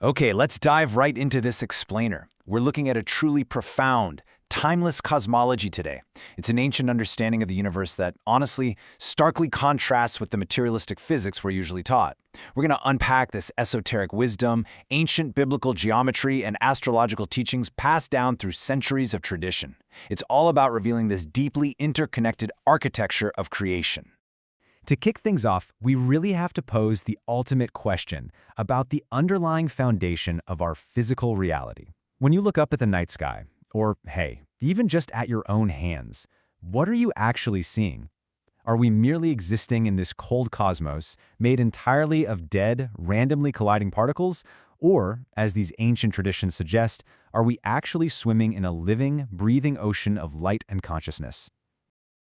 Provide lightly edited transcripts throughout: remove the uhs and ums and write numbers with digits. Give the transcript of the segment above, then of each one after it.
Okay, let's dive right into this explainer. We're looking at a truly profound, timeless cosmology today. It's an ancient understanding of the universe that, honestly, starkly contrasts with the materialistic physics we're usually taught. We're going to unpack this esoteric wisdom, ancient biblical geometry, and astrological teachings passed down through centuries of tradition. It's all about revealing this deeply interconnected architecture of creation. To kick things off, we really have to pose the ultimate question about the underlying foundation of our physical reality. When you look up at the night sky, or hey, even just at your own hands, what are you actually seeing? Are we merely existing in this cold cosmos made entirely of dead, randomly colliding particles? Or, as these ancient traditions suggest, are we actually swimming in a living, breathing ocean of light and consciousness?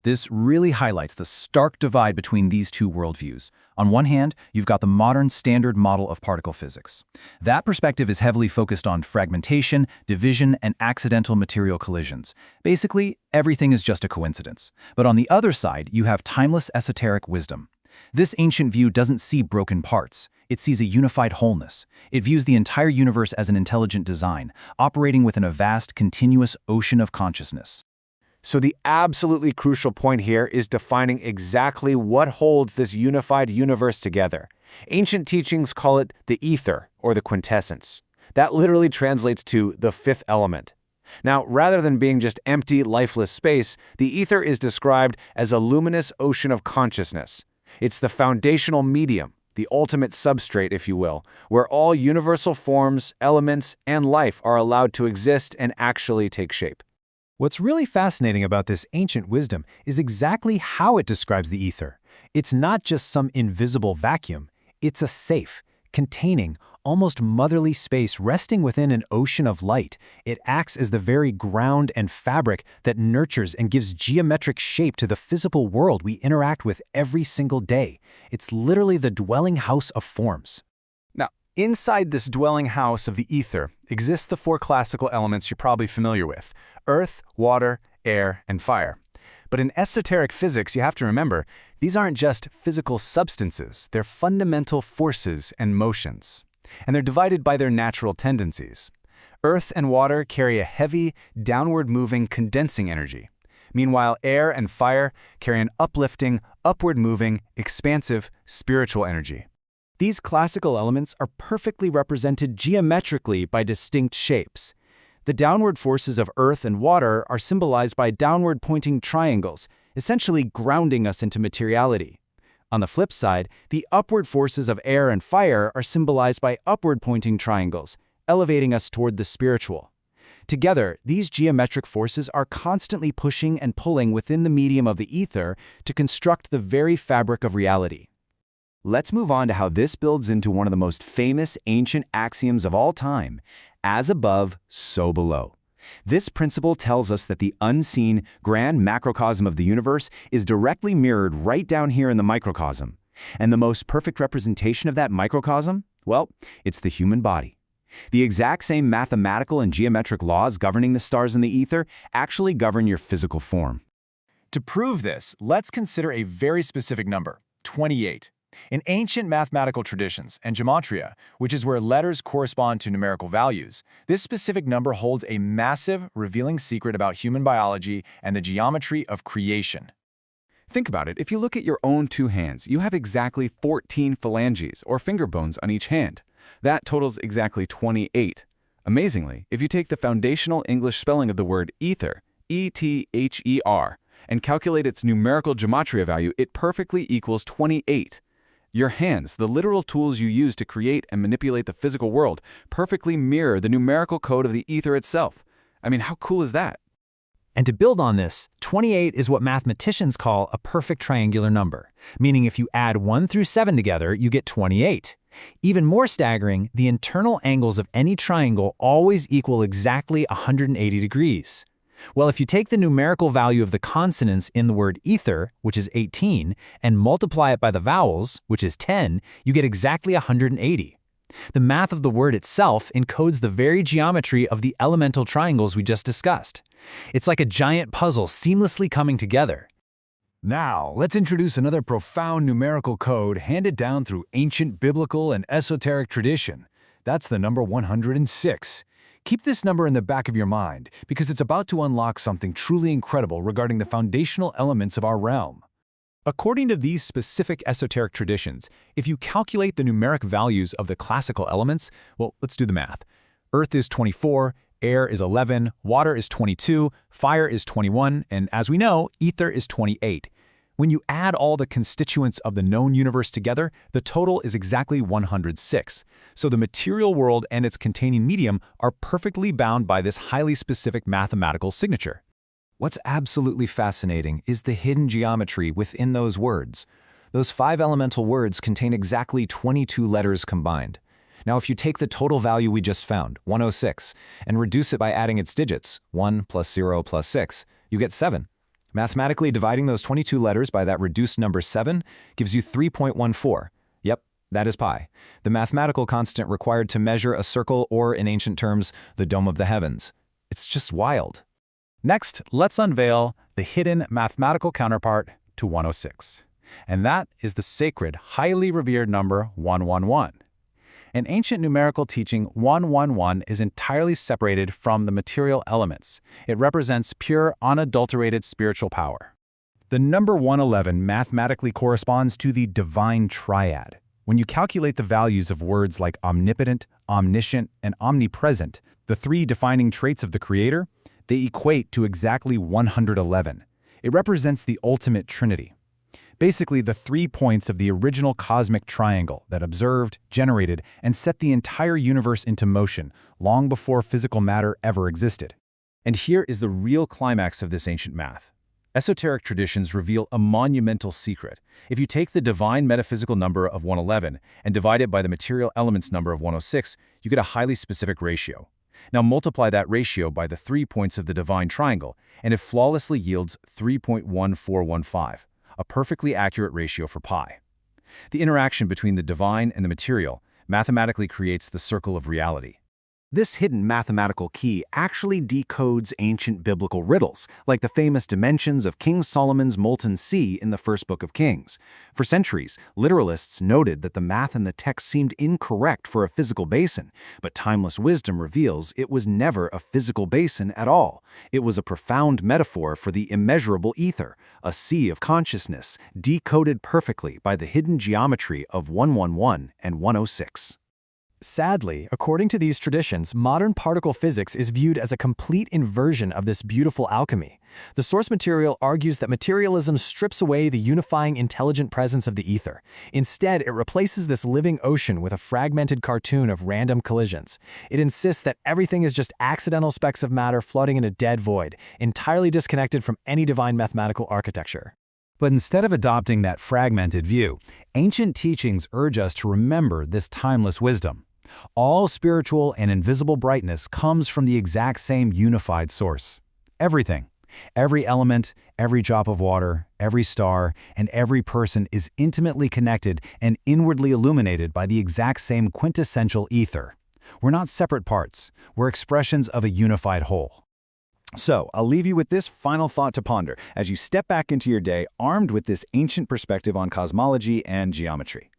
This really highlights the stark divide between these two worldviews. On one hand, you've got the modern standard model of particle physics. That perspective is heavily focused on fragmentation, division, and accidental material collisions. Basically, everything is just a coincidence. But on the other side, you have timeless esoteric wisdom. This ancient view doesn't see broken parts. It sees a unified wholeness. It views the entire universe as an intelligent design, operating within a vast, continuous ocean of consciousness. So the absolutely crucial point here is defining exactly what holds this unified universe together. Ancient teachings call it the ether, or the quintessence. That literally translates to the fifth element. Now, rather than being just empty, lifeless space, the ether is described as a luminous ocean of consciousness. It's the foundational medium, the ultimate substrate, if you will, where all universal forms, elements, and life are allowed to exist and actually take shape. What's really fascinating about this ancient wisdom is exactly how it describes the ether. It's not just some invisible vacuum. It's a safe, containing, almost motherly space resting within an ocean of light. It acts as the very ground and fabric that nurtures and gives geometric shape to the physical world we interact with every single day. It's literally the dwelling house of forms. Now, inside this dwelling house of the ether exist the four classical elements you're probably familiar with: earth, water, air, and fire. But in esoteric physics, you have to remember, these aren't just physical substances, they're fundamental forces and motions. And they're divided by their natural tendencies. Earth and water carry a heavy, downward-moving, condensing energy. Meanwhile, air and fire carry an uplifting, upward-moving, expansive, spiritual energy. These classical elements are perfectly represented geometrically by distinct shapes. The downward forces of earth and water are symbolized by downward-pointing triangles, essentially grounding us into materiality. On the flip side, the upward forces of air and fire are symbolized by upward-pointing triangles, elevating us toward the spiritual. Together, these geometric forces are constantly pushing and pulling within the medium of the ether to construct the very fabric of reality. Let's move on to how this builds into one of the most famous ancient axioms of all time: as above, so below. This principle tells us that the unseen, grand macrocosm of the universe is directly mirrored right down here in the microcosm. And the most perfect representation of that microcosm? Well, it's the human body. The exact same mathematical and geometric laws governing the stars in the ether actually govern your physical form. To prove this, let's consider a very specific number, 28. In ancient mathematical traditions and gematria, which is where letters correspond to numerical values, this specific number holds a massive, revealing secret about human biology and the geometry of creation. Think about it. If you look at your own two hands, you have exactly 14 phalanges, or finger bones, on each hand. That totals exactly 28. Amazingly, if you take the foundational English spelling of the word ether, E-T-H-E-R, and calculate its numerical gematria value, it perfectly equals 28. Your hands, the literal tools you use to create and manipulate the physical world, perfectly mirror the numerical code of the ether itself. I mean, how cool is that? And to build on this, 28 is what mathematicians call a perfect triangular number, meaning if you add 1 through 7 together, you get 28. Even more staggering, the internal angles of any triangle always equal exactly 180 degrees. Well, if you take the numerical value of the consonants in the word ether, which is 18, and multiply it by the vowels, which is 10, you get exactly 180. The math of the word itself encodes the very geometry of the elemental triangles we just discussed. It's like a giant puzzle seamlessly coming together. Now, let's introduce another profound numerical code handed down through ancient biblical and esoteric tradition. That's the number 106. Keep this number in the back of your mind because it's about to unlock something truly incredible regarding the foundational elements of our realm. According to these specific esoteric traditions, if you calculate the numeric values of the classical elements, well, let's do the math. Earth is 24, air is 11, water is 22, fire is 21, and as we know, ether is 28. When you add all the constituents of the known universe together, the total is exactly 106. So the material world and its containing medium are perfectly bound by this highly specific mathematical signature. What's absolutely fascinating is the hidden geometry within those words. Those 5 elemental words contain exactly 22 letters combined. Now, if you take the total value we just found, 106, and reduce it by adding its digits, 1 plus 0 plus 6, you get 7. Mathematically dividing those 22 letters by that reduced number 7 gives you 3.14. Yep, that is pi, the mathematical constant required to measure a circle or, in ancient terms, the dome of the heavens. It's just wild. Next, let's unveil the hidden mathematical counterpart to 106. And that is the sacred, highly revered number 111. In ancient numerical teaching, 111 is entirely separated from the material elements. It represents pure, unadulterated spiritual power. The number 111 mathematically corresponds to the divine triad. When you calculate the values of words like omnipotent, omniscient, and omnipresent, the 3 defining traits of the Creator, they equate to exactly 111. It represents the ultimate trinity. Basically, the 3 points of the original cosmic triangle that observed, generated, and set the entire universe into motion long before physical matter ever existed. And here is the real climax of this ancient math. Esoteric traditions reveal a monumental secret. If you take the divine metaphysical number of 111 and divide it by the material elements number of 106, you get a highly specific ratio. Now multiply that ratio by the 3 points of the divine triangle, and it flawlessly yields 3.1415. A perfectly accurate ratio for pi. The interaction between the divine and the material mathematically creates the circle of reality. This hidden mathematical key actually decodes ancient biblical riddles, like the famous dimensions of King Solomon's molten sea in the first book of Kings. For centuries, literalists noted that the math in the text seemed incorrect for a physical basin, but timeless wisdom reveals it was never a physical basin at all. It was a profound metaphor for the immeasurable ether, a sea of consciousness, decoded perfectly by the hidden geometry of 111 and 106. Sadly, according to these traditions, modern particle physics is viewed as a complete inversion of this beautiful alchemy. The source material argues that materialism strips away the unifying intelligent presence of the ether. Instead, it replaces this living ocean with a fragmented cartoon of random collisions. It insists that everything is just accidental specks of matter floating in a dead void, entirely disconnected from any divine mathematical architecture. But instead of adopting that fragmented view, ancient teachings urge us to remember this timeless wisdom. All spiritual and invisible brightness comes from the exact same unified source. Everything, every element, every drop of water, every star, and every person is intimately connected and inwardly illuminated by the exact same quintessential ether. We're not separate parts. We're expressions of a unified whole. So, I'll leave you with this final thought to ponder as you step back into your day armed with this ancient perspective on cosmology and geometry.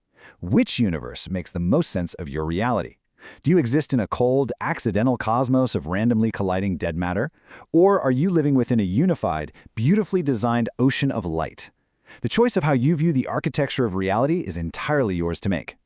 Which universe makes the most sense of your reality? Do you exist in a cold, accidental cosmos of randomly colliding dead matter? Or are you living within a unified, beautifully designed ocean of light? The choice of how you view the architecture of reality is entirely yours to make.